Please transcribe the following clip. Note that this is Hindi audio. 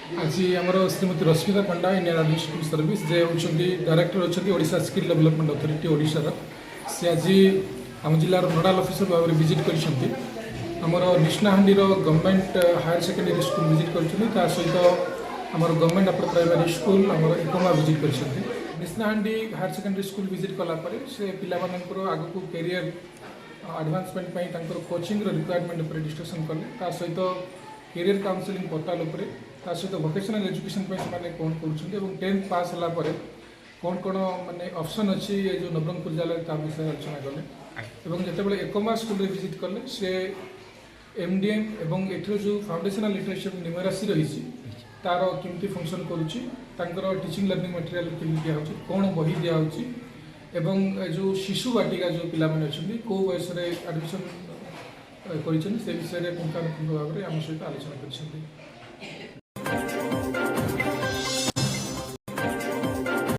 आज आमर श्रीमती रश्मिता पंडा इंडियन एडमिनिस्ट्रेटिव सर्विस जे होती डायरेक्टर अच्छा ओडिशा स्किल डेवलपमेंट अथॉरिटी ओडिशार सी आज आम जिलार नोडाल ऑफिसर भाव में विजिट करमर निष्णाहांडीर government higher secondary school visit कर सहित आमर गवर्नमेंट अपर प्राइमरी स्कूल आमर इकोमा विजिट कर निष्णाहांडी हायर सेकेंडरी स्कूल विजिट कलापर से पिलामानंकर आग को कैरियर एडवांसमेंट कोचिंग रिक्वायरमेंट पर डिस्कसन कले सहित कैरियर काउंसलिंग पोर्टाल उपर सहित वोकेशनल एजुकेशन से कौन कर 10th पास होला कौन कौन माने ऑप्शन अच्छी ये जो नवरंगपुर जिले विषय आलोचना कले जितेबाला एकोमा स्कूल विजिट कले से एमडीएम एवं एठर जो फाउंडेशनल लिटरेचर न्यूमेरासी रही तार केमती फंक्शन कर टीचिंग लर्निंग मटेरियल केमी दिखाई कौन बही दिखाई जो शिशु बाटिका जो पिला माने अच्छी कौ बयस एडमिशन कर विषय पुंखानुपुंख भाव में आम सहित आलोचना कर